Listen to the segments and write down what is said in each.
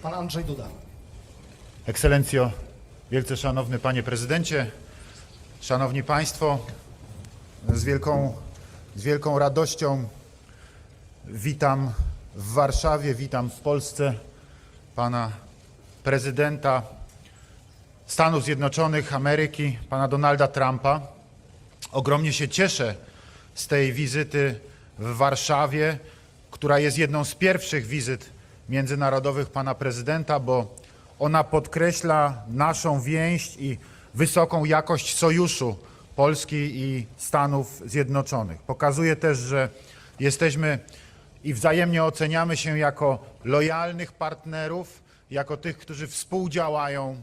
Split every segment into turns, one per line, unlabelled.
Pan Andrzej Duda.
Ekscelencjo, wielce szanowny panie prezydencie, szanowni państwo, z wielką radością witam w Warszawie, witam w Polsce pana prezydenta Stanów Zjednoczonych Ameryki, pana Donalda Trumpa. Ogromnie się cieszę z tej wizyty w Warszawie, która jest jedną z pierwszych wizyt międzynarodowych pana prezydenta, bo ona podkreśla naszą więź i wysoką jakość sojuszu Polski i Stanów Zjednoczonych. Pokazuje też, że jesteśmy i wzajemnie oceniamy się jako lojalnych partnerów, jako tych, którzy współdziałają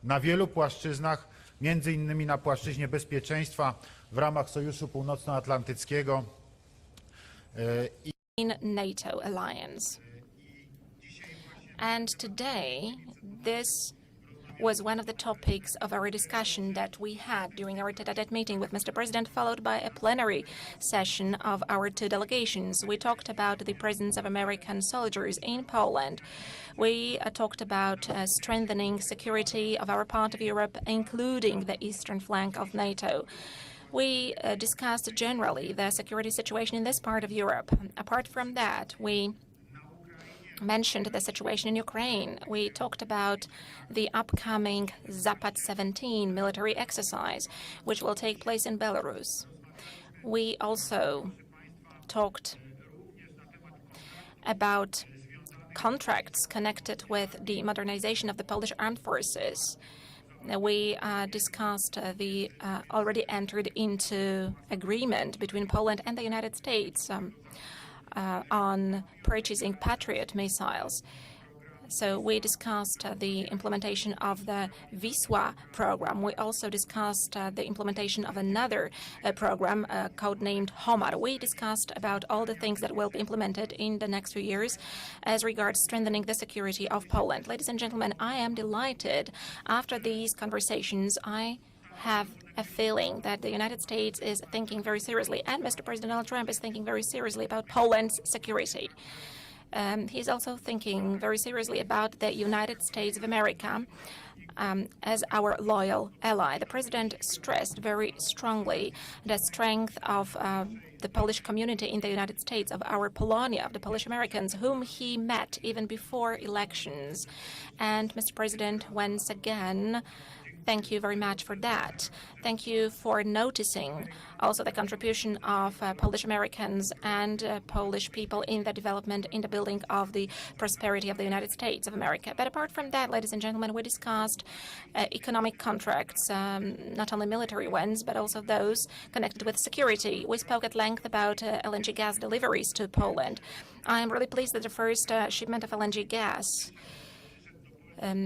na wielu płaszczyznach, między innymi na płaszczyźnie bezpieczeństwa w ramach Sojuszu Północnoatlantyckiego
in NATO alliance. And today, this was one of the topics of our discussion that we had during our tete-a-tete meeting with Mr. President, followed by a plenary session of our two delegations. We talked about the presence of American soldiers in Poland. We talked about strengthening security of our part of Europe, including the eastern flank of NATO. We discussed generally the security situation in this part of Europe. Apart from that, we mentioned the situation in Ukraine. We talked about the upcoming Zapad 17 military exercise, which will take place in Belarus. We also talked about contracts connected with the modernization of the Polish armed forces. We discussed the already entered into agreement between Poland and the United States on purchasing Patriot missiles. So we discussed the implementation of the Wisła program. We also discussed the implementation of another program codenamed Homar. We discussed about all the things that will be implemented in the next few years as regards strengthening the security of Poland. Ladies and gentlemen, I am delighted. After these conversations, I have a feeling that the United States is thinking very seriously, and Mr. President Donald Trump is thinking very seriously about Poland's security. He's also thinking very seriously about the United States of America as our loyal ally. The president stressed very strongly the strength of the Polish community in the United States, of our Polonia, of the Polish Americans, whom he met even before elections. And Mr. President, once again, thank you very much for that. Thank you for noticing also the contribution of Polish Americans and Polish people in the development, in the building of the prosperity of the United States of America. But apart from that, ladies and gentlemen, we discussed economic contracts, not only military ones, but also those connected with security. We spoke at length about LNG gas deliveries to Poland. I am really pleased that the first shipment of LNG gas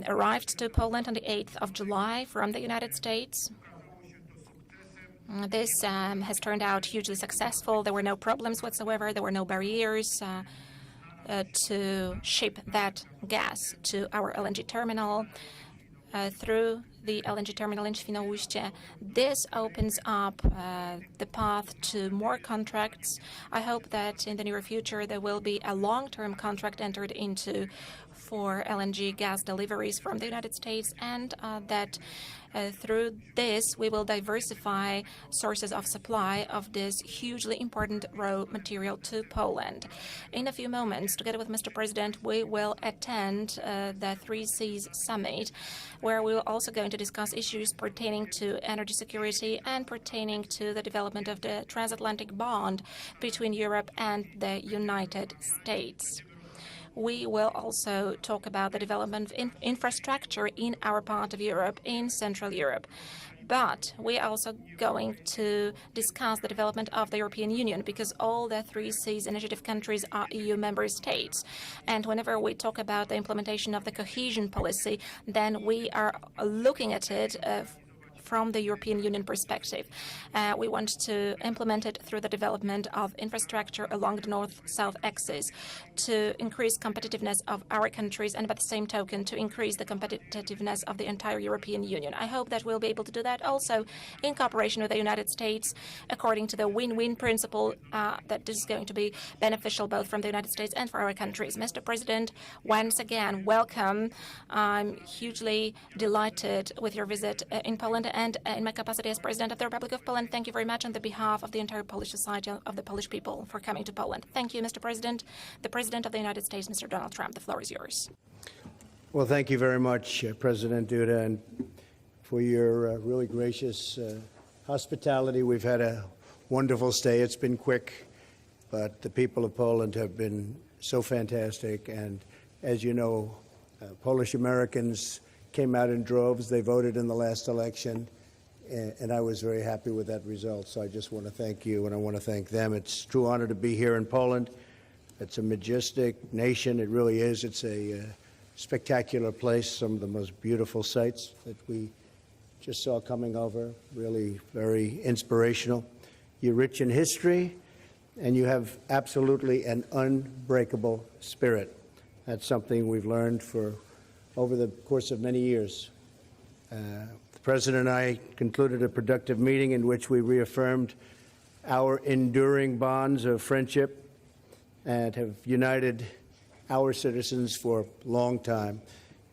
arrived to Poland on the 8th of July from the United States. This has turned out hugely successful. There were no problems whatsoever. There were no barriers to ship that gas to our LNG terminal through the LNG terminal in Świnoujście. This opens up the path to more contracts. I hope that in the near future there will be a long-term contract entered into for LNG gas deliveries from the United States, and that through this we will diversify sources of supply of this hugely important raw material to Poland. In a few moments, together with Mr. President, we will attend the Three Seas Summit, where we will also going to discuss issues pertaining to energy security and pertaining to the development of the transatlantic bond between Europe and the United States. We will also talk about the development of infrastructure in our part of Europe, in Central Europe. But we are also going to discuss the development of the European Union, because all the Three Seas Initiative countries are EU member states. And whenever we talk about the implementation of the cohesion policy, then we are looking at it from the European Union perspective. We want to implement it through the development of infrastructure along the north-south axis to increase competitiveness of our countries and by the same token to increase the competitiveness of the entire European Union. I hope that we'll be able to do that also in cooperation with the United States according to the win-win principle that this is going to be beneficial both from the United States and for our countries. Mr. President, once again, welcome. I'm hugely delighted with your visit in Poland and in my capacity as President of the Republic of Poland. Thank you very much on the behalf of the entire Polish society, of the Polish people, for coming to Poland. Thank you, Mr. President. The President of the United States, Mr. Donald Trump, the floor is yours.
Well, thank you very much, President Duda, and for your really gracious hospitality. We've had a wonderful stay. It's been quick, but the people of Poland have been so fantastic. And as you know, Polish Americans came out in droves. They voted in the last election, and I was very happy with that result. So I just want to thank you, and I want to thank them. It's a true honor to be here in Poland. It's a majestic nation. It really is. It's a spectacular place, some of the most beautiful sights that we just saw coming over, really very inspirational. You're rich in history, and you have absolutely an unbreakable spirit. That's something we've learned for over the course of many years. The President and I concluded a productive meeting in which we reaffirmed our enduring bonds of friendship and have united our citizens for a long time.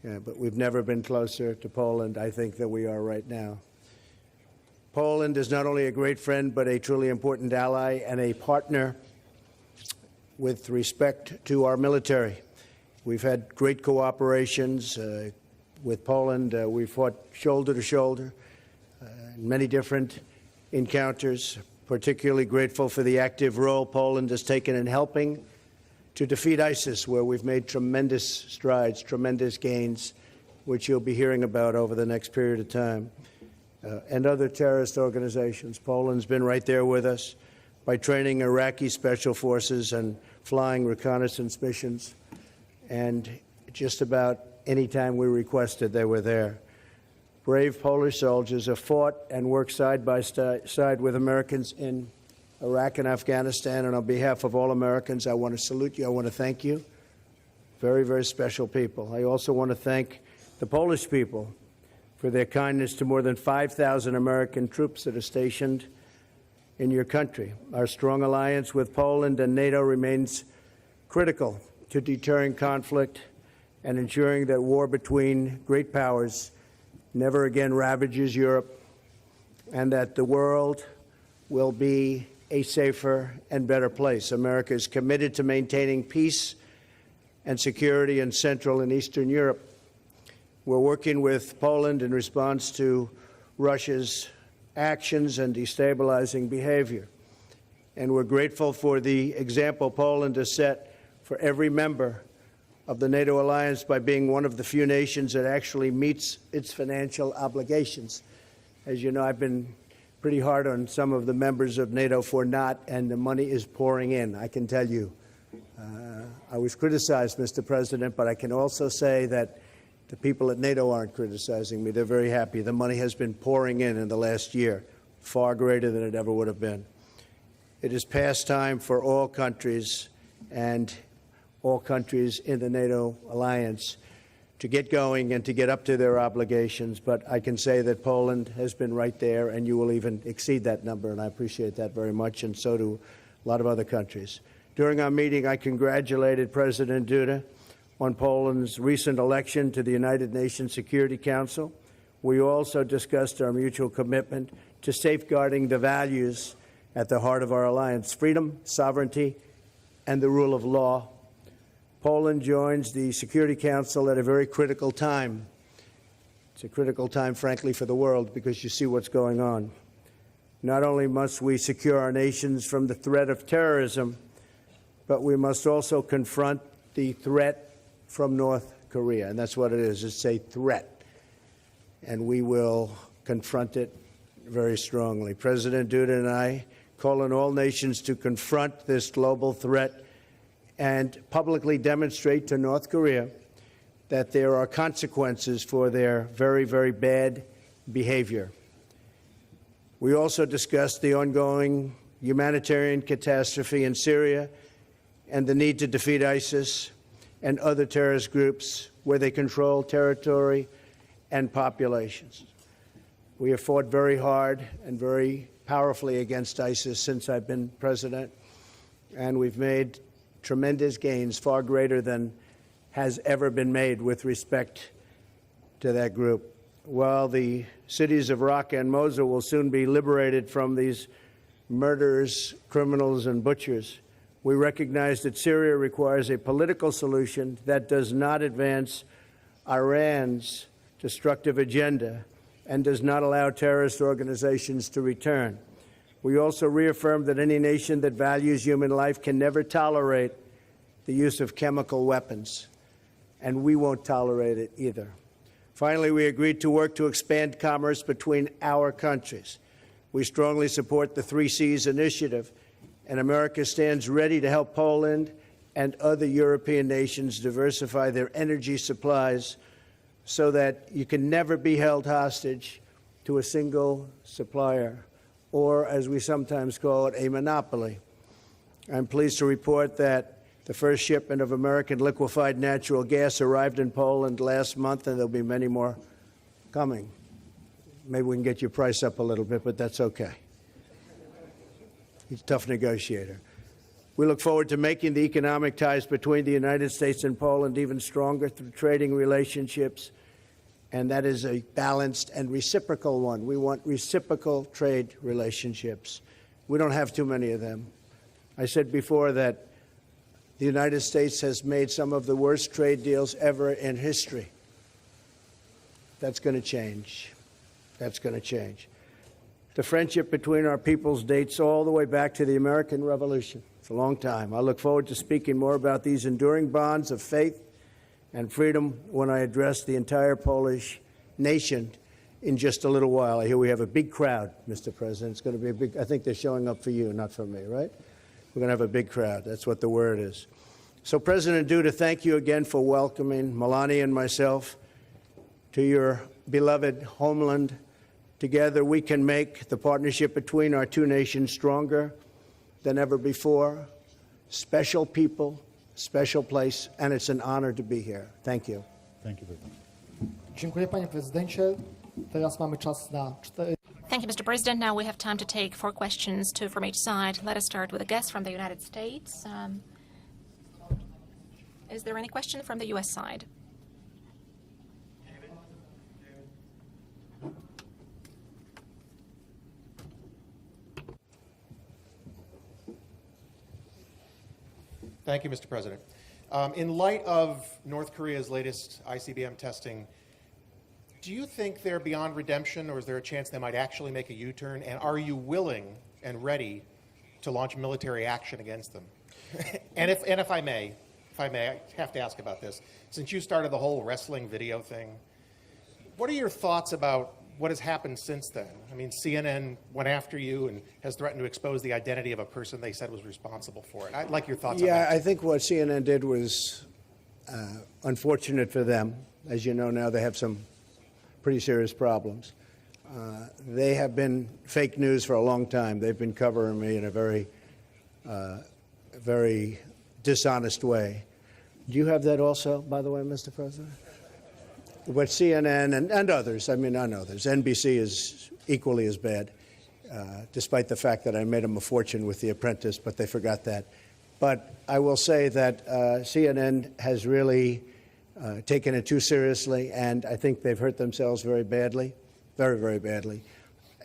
But we've never been closer to Poland, I think, than we are right now. Poland is not only a great friend, but a truly important ally and a partner with respect to our military. We've had great cooperations with Poland. We fought shoulder to shoulder in many different encounters, particularly grateful for the active role Poland has taken in helping to defeat ISIS, where we've made tremendous strides, tremendous gains, which you'll be hearing about over the next period of time, and other terrorist organizations. Poland's been right there with us by training Iraqi special forces and flying reconnaissance missions, and just about any time we requested, they were there. Brave Polish soldiers have fought and worked side by side with Americans in Iraq and Afghanistan, and on behalf of all Americans, I want to salute you. I want to thank you. Very, very special people. I also want to thank the Polish people for their kindness to more than 5,000 American troops that are stationed in your country. Our strong alliance with Poland and NATO remains critical to deterring conflict and ensuring that war between great powers never again ravages Europe, and that the world will be a safer and better place. America is committed to maintaining peace and security in Central and Eastern Europe. We're working with Poland in response to Russia's actions and destabilizing behavior. And we're grateful for the example Poland has set for every member of the NATO alliance by being one of the few nations that actually meets its financial obligations. As you know, I've been pretty hard on some of the members of NATO for not, and the money is pouring in, I can tell you. I was criticized, Mr. President, but I can also say that the people at NATO aren't criticizing me. They're very happy. The money has been pouring in the last year, far greater than it ever would have been. It is past time for all countries and all countries in the NATO alliance to get going and to get up to their obligations. But I can say that Poland has been right there, and you will even exceed that number, and I appreciate that very much, and so do a lot of other countries. During our meeting, I congratulated President Duda on Poland's recent election to the United Nations Security Council. We also discussed our mutual commitment to safeguarding the values at the heart of our alliance: freedom, sovereignty, and the rule of law. Poland joins the Security Council at a very critical time. It's a critical time, frankly, for the world, because you see what's going on. Not only must we secure our nations from the threat of terrorism, but we must also confront the threat from North Korea. And that's what it is. It's a threat. And we will confront it very strongly. President Duda and I call on all nations to confront this global threat and publicly demonstrate to North Korea that there are consequences for their very, very bad behavior. We also discussed the ongoing humanitarian catastrophe in Syria and the need to defeat ISIS and other terrorist groups where they control territory and populations. We have fought very hard and very powerfully against ISIS since I've been president, and we've made tremendous gains, far greater than has ever been made with respect to that group. While the cities of Raqqa and Mosul will soon be liberated from these murderers, criminals, and butchers, we recognize that Syria requires a political solution that does not advance Iran's destructive agenda and does not allow terrorist organizations to return. We also reaffirm that any nation that values human life can never tolerate the use of chemical weapons, and we won't tolerate it either. Finally, we agreed to work to expand commerce between our countries. We strongly support the 3Cs initiative, and America stands ready to help Poland and other European nations diversify their energy supplies so that you can never be held hostage to a single supplier, or, as we sometimes call it, a monopoly. I'm pleased to report that the first shipment of American liquefied natural gas arrived in Poland last month, and there'll be many more coming. Maybe we can get your price up a little bit, but that's okay. He's a tough negotiator. We look forward to making the economic ties between the United States and Poland even stronger through trading relationships, and that is a balanced and reciprocal one. We want reciprocal trade relationships. We don't have too many of them. I said before that the United States has made some of the worst trade deals ever in history. That's going to change. That's going to change. The friendship between our peoples dates all the way back to the American Revolution. It's a long time. I look forward to speaking more about these enduring bonds of faith and freedom when I address the entire Polish nation in just a little while. I hear we have a big crowd, Mr. President. It's going to be a big, I think they're showing up for you, not for me, right? We're going to have a big crowd. That's what the word is. So, President Duda, thank you again for welcoming Melania and myself to your beloved homeland. Together, we can make the partnership between our two nations stronger than ever before. Special people, special place, and it's an honor to be here. Thank you.
Thank you very much.
Dziękuję, panie prezydencie. Teraz mamy czas na 4.
Thank you, Mr. President. Now we have time to take 4 questions, 2 from each side. Let us start with a guest from the United States. Is there any question from the U.S. side?
Thank you, Mr. President. In light of North Korea's latest ICBM testing, do you think they're beyond redemption, or is there a chance they might actually make a U-turn? And are you willing and ready to launch military action against them? and if I may, I have to ask about this. Since you started the whole wrestling video thing, what are your thoughts about what has happened since then? I mean, CNN went after you and has threatened to expose the identity of a person they said was responsible for it. I'd like your thoughts on that.
Yeah, I think what CNN did was unfortunate for them. As you know now, they have some pretty serious problems. They have been fake news for a long time. They've been covering me in a very dishonest way. Do you have that also, by the way, Mr. President? But CNN and others, I mean, and others, NBC is equally as bad, despite the fact that I made them a fortune with The Apprentice, but they forgot that. But I will say that CNN has really taken it too seriously, and I think they've hurt themselves very badly, very, very badly.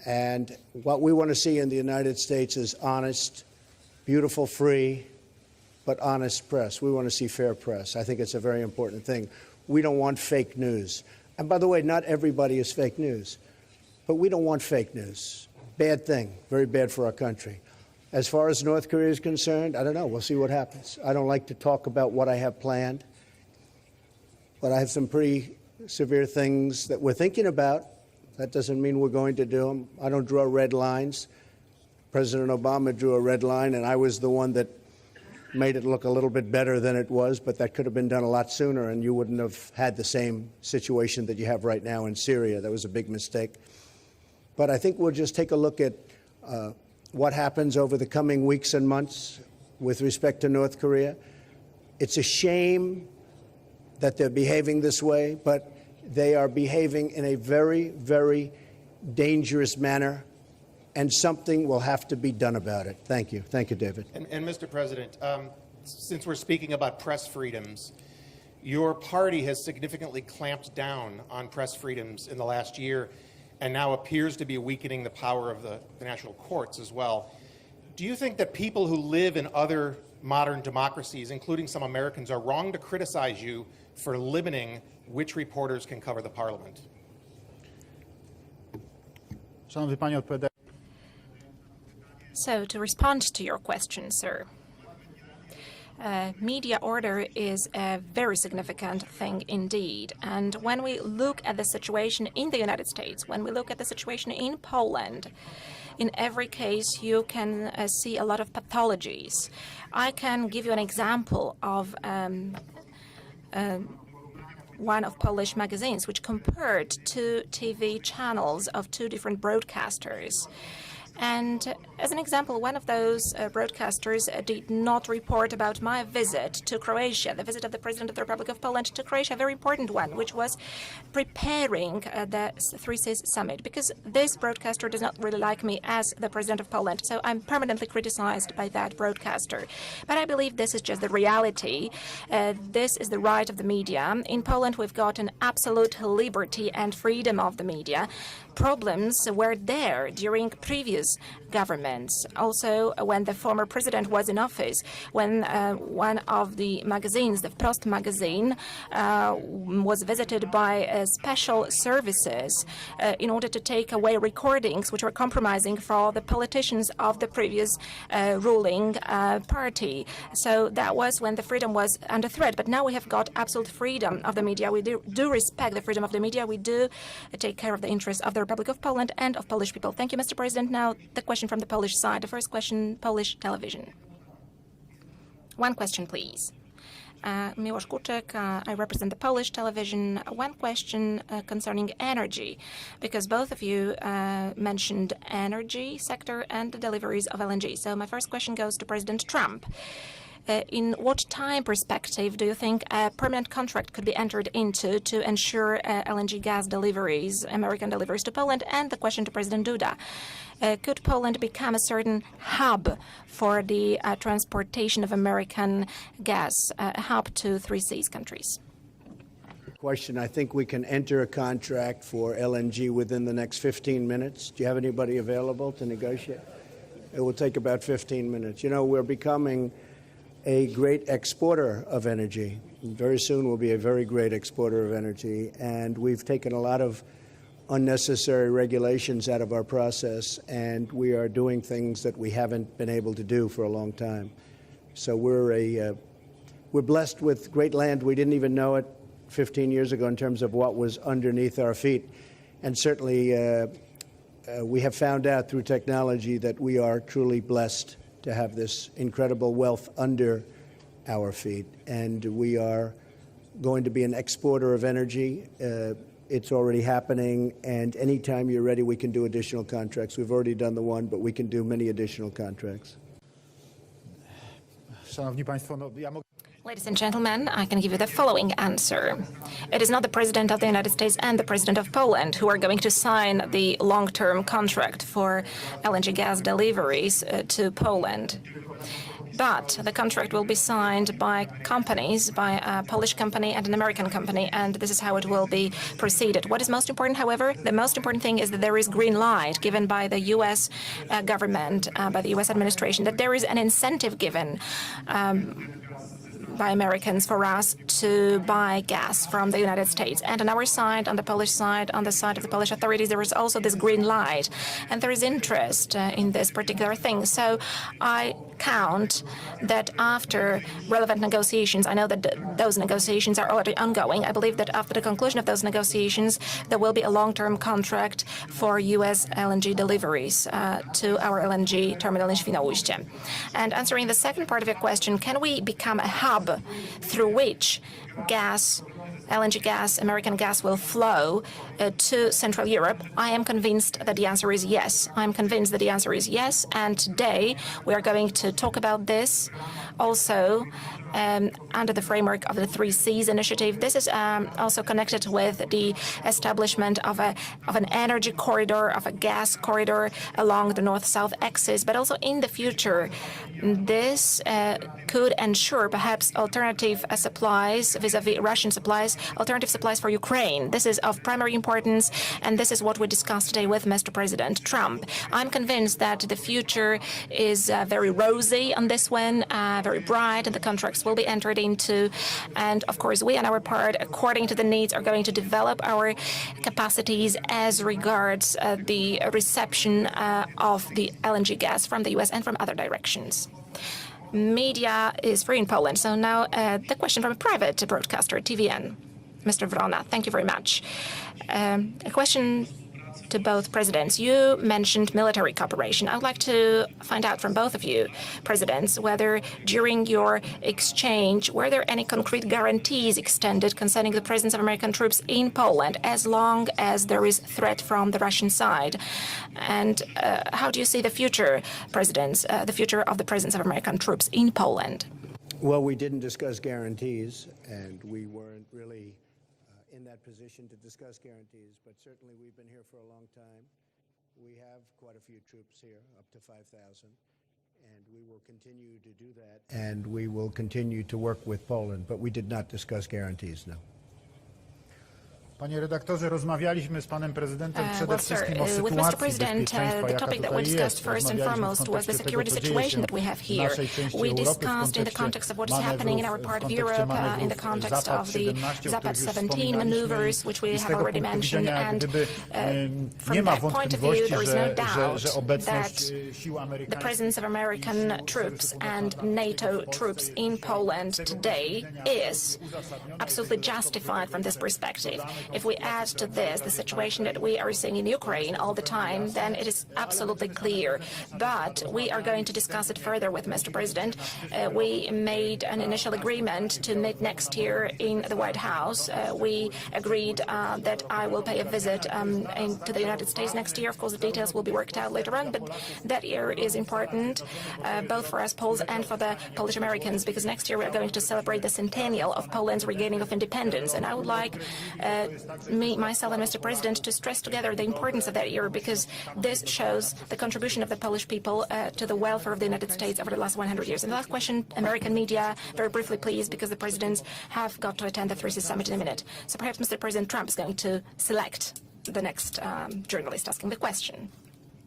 And what we want to see in the United States is honest, beautiful, free, but honest press. We want to see fair press. I think it's a very important thing. We don't want fake news. And by the way, not everybody is fake news, but we don't want fake news. Bad thing, very bad for our country. As far as North Korea is concerned, I don't know. We'll see what happens. I don't like to talk about what I have planned, but I have some pretty severe things that we're thinking about. That doesn't mean we're going to do them. I don't draw red lines. President Obama drew a red line, and I was the one that made it look a little bit better than it was, but that could have been done a lot sooner, and you wouldn't have had the same situation that you have right now in Syria. That was a big mistake. But I think we'll just take a look at what happens over the coming weeks and months with respect to North Korea. It's a shame that they're behaving this way, but they are behaving in a very, very dangerous manner, and something will have to be done about it. Thank you. Thank you, David.
And Mr. President, since we're speaking about press freedoms, your party has significantly clamped down on press freedoms in the last year and now appears to be weakening the power of the national courts as well. Do you think that people who live in other modern democracies, including some Americans, are wrong to criticize you for limiting which reporters can cover the parliament?
Szanowny Panie, odpowiadając.
So, to respond to your question, sir, media order is a very significant thing indeed. And when we look at the situation in the United States, when we look at the situation in Poland, in every case you can see a lot of pathologies. I can give you an example of one of Polish magazines which compared two TV channels of two different broadcasters. And as an example, one of those broadcasters did not report about my visit to Croatia, the visit of the President of the Republic of Poland to Croatia, a very important one, which was preparing the Three Seas Summit, because this broadcaster does not really like me as the President of Poland, so I'm permanently criticized by that broadcaster. But I believe this is just the reality. This is the right of the media. In Poland, we've got an absolute liberty and freedom of the media. Problems were there during previous governments. Also, when the former president was in office, when one of the magazines, the Prost magazine, was visited by special services in order to take away recordings which were compromising for the politicians of the previous ruling party. So that was when the freedom was under threat. But now we have got absolute freedom of the media. We do respect the freedom of the media. We do take care of the interests of the Republic of Poland and of Polish people. Thank you, Mr. President. Now the question from the Polish side. The first question, Polish television. One question, please. Miłosz Kuczek, I represent the Polish television. One question concerning energy, because both of you mentioned energy sector and the deliveries of LNG. So my first question goes to President Trump. In what time perspective do you think a permanent contract could be entered into to ensure LNG gas deliveries, American deliveries to Poland? And the question to President Duda. Could Poland become a certain hub for the transportation of American gas, a hub to Three Seas countries?
Question. I think we can enter a contract for LNG within the next 15 minutes. Do you have anybody available to negotiate? It will take about 15 minutes. You know, we're becoming a great exporter of energy. Very soon we'll be a very great exporter of energy, and we've taken a lot of unnecessary regulations out of our process, and we are doing things that we haven't been able to do for a long time. So we're blessed with great land. We didn't even know it 15 years ago in terms of what was underneath our feet, and certainly we have found out through technology that we are truly blessed to have this incredible wealth under our feet. And we are going to be an exporter of energy. It's already happening, and anytime you're ready, we can do additional contracts. We've already done the one, but we can do many additional contracts.
Szanowni Państwo,
Ladies and gentlemen, I can give you the following answer. It is not the President of the United States and the President of Poland who are going to sign the long-term contract for LNG gas deliveries to Poland. But the contract will be signed by companies, by a Polish company and an American company, and this is how it will be proceeded. What is most important, however, the most important thing is that there is green light given by the U.S. government, by the U.S. administration, that there is an incentive given by Americans for us to buy gas from the United States. And on our side, on the Polish side, on the side of the Polish authorities, there is also this green light. And there is interest in this particular thing. So I count that after relevant negotiations, I know that those negotiations are already ongoing. I believe that after the conclusion of those negotiations, there will be a long-term contract for U.S. LNG deliveries to our LNG terminal in Świnoujście. And answering the second part of your question, can we become a hub through which gas LNG gas, American gas, will flow to Central Europe? I am convinced that the answer is yes. I'm convinced that the answer is yes, and today we are going to talk about this also under the framework of the 3Cs initiative. This is also connected with the establishment of an energy corridor, of a gas corridor along the north-south axis, but also in the future, this could ensure perhaps alternative supplies vis-à-vis Russian supplies, alternative supplies for Ukraine. This is of primary importance, and this is what we discussed today with Mr. President Trump. I'm convinced that the future is very rosy on this one, very bright, and the contracts will be entered into. And of course, we on our part, according to the needs, are going to develop our capacities as regards the reception of the LNG gas from the US and from other directions. Media is free in Poland. So now the question from a private broadcaster, TVN. Mr. Wrona, thank you very much. A question to both presidents. You mentioned military cooperation. I would like to find out from both of you, presidents, whether during your exchange, were there any concrete guarantees extended concerning the presence of American troops in Poland as long as there is threat from the Russian side? And how do you see the future, presidents, the future of the presence of American troops in Poland?
Well, we didn't discuss guarantees, and we weren't really in that position to discuss guarantees, but certainly we've been here for a long time. We have quite a few troops here, up to 5,000, and we will continue to do that, and we will continue to work with Poland, but we did not discuss guarantees, no.
Panie redaktorze, rozmawialiśmy z panem prezydentem przede wszystkim o
with Mr.
sytuacji
President,
bezpieczeństwa,
the
jaka
topic that we
tutaj
discussed
jest.
first and foremost was the security situation that we have here. We discussed in the context of what is happening in our part of Europe, in the context of the Zapad 17 maneuvers, which we have already mentioned, and from that point of view, there is no doubt that the presence of American troops and NATO troops in Poland today is absolutely justified from this perspective. If we add to this the situation that we are seeing in Ukraine all the time, then it is absolutely clear. But we are going to discuss it further with Mr. President. We made an initial agreement to meet next year in the White House. We agreed that I will pay a visit to the United States next year. Of course, the details will be worked out later on, but that year is important both for us Poles and for the Polish Americans, because next year we are going to celebrate the centennial of Poland's regaining of independence. And I would like myself and Mr. President to stress together the importance of that year, because this shows the contribution of the Polish people to the welfare of the United States over the last 100 years. And the last question, American media, very briefly please, because the presidents have got to attend the 3C summit in a minute. So perhaps Mr. President Trump is going to select the next journalist asking the question.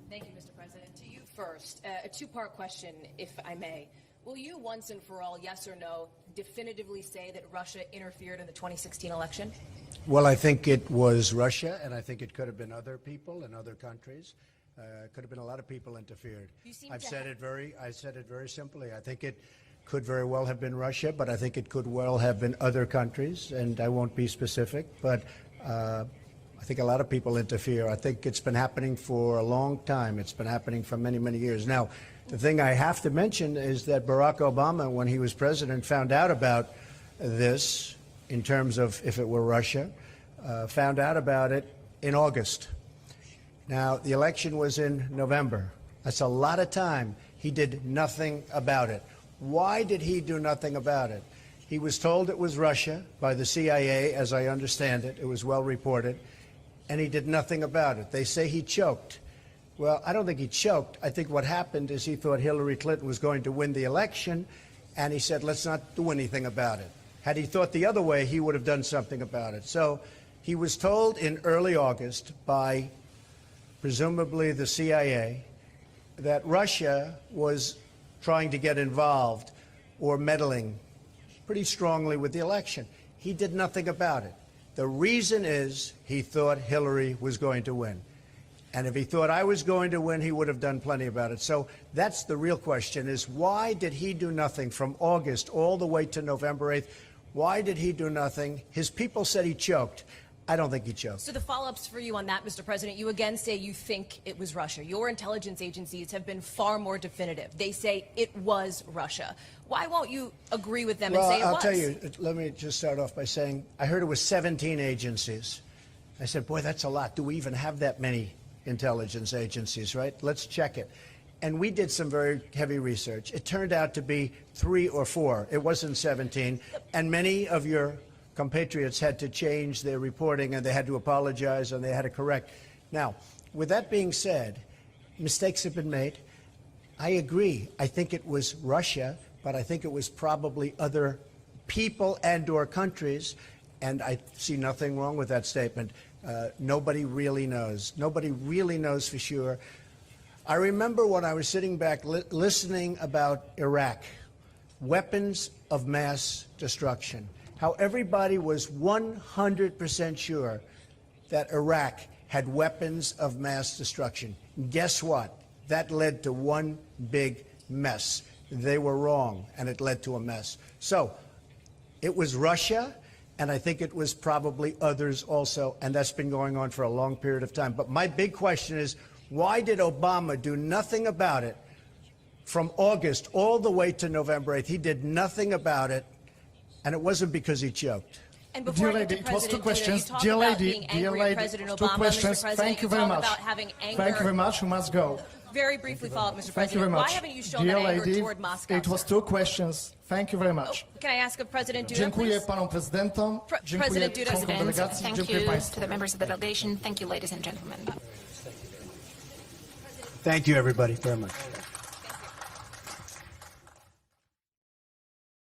Thank you, Mr. President. To you first, a two-part question, if I may. Will you once and for all, yes or no, definitively say that Russia interfered in the 2016 election?
Well, I think it was Russia, and I think it could have been other people in other countries. Could have been a lot of people interfered. I said it very simply. I think it could very well have been Russia, but I think it could well have been other countries, and I won't be specific, but I think a lot of people interfere. I think it's been happening for a long time. It's been happening for many, many years. Now, the thing I have to mention is that Barack Obama, when he was president, found out about this in terms of if it were Russia, found out about it in August. Now, the election was in November. That's a lot of time. He did nothing about it. Why did he do nothing about it? He was told it was Russia by the CIA, as I understand it. It was well reported. And he did nothing about it. They say he choked. Well, I don't think he choked. I think what happened is he thought Hillary Clinton was going to win the election, and he said, let's not do anything about it. Had he thought the other way, he would have done something about it. So he was told in early August by presumably the CIA that Russia was trying to get involved or meddling pretty strongly with the election. He did nothing about it. The reason is he thought Hillary was going to win. And if he thought I was going to win, he would have done plenty about it. So that's the real question, is why did he do nothing from August all the way to November 8th? Why did he do nothing? His people said he choked. I don't think he choked.
So the follow-ups for you on that, Mr. President, you again say you think it was Russia. Your intelligence agencies have been far more definitive. They say it was Russia. Why won't you agree with them and say it
I'll
was?
tell you, let me just start off by saying, I heard it was 17 agencies. I said, boy, that's a lot. Do we even have that many intelligence agencies, right? Let's check it. And we did some very heavy research. It turned out to be 3 or 4. It wasn't 17. And many of your compatriots had to change their reporting, and they had to apologize, and they had to correct. Now, with that being said, mistakes have been made. I agree. I think it was Russia, but I think it was probably other people and or countries, and I see nothing wrong with that statement. Nobody really knows. Nobody really knows for sure. I remember when I was sitting back listening about Iraq, weapons of mass destruction, how everybody was 100% sure that Iraq had weapons of mass destruction. Guess what? That led to one big mess. They were wrong, and it led to a mess. So it was Russia, and I think it was probably others also, and that's been going on for a long period of time. But my big question is, why did Obama do nothing about it from August all the way to November 8th? He did nothing about it, and it wasn't because he choked.
And before
Dear
I get to
lady, it was two
President Duda,
questions.
you talk
Dear
about
lady,
being
dear
angry at
lady,
President
two
Obama,
questions.
Mr. President.
Thank you very
talk
much.
about having anger.
Thank you very much. You must go.
Very briefly follow up, Mr.
Thank
President.
you very much.
Why haven't you shown
Dear
that anger
lady,
toward Moscow?
it was two questions. Thank you very much.
Can I ask of President Duda,
Dziękuję
please?
panom prezydentom. Dziękuję
President Duda,
członkom
President,
delegacji.
thank
Dziękuję
you
państwu.
to the members of the delegation. Thank you, ladies and gentlemen.
Thank you, everybody, very much.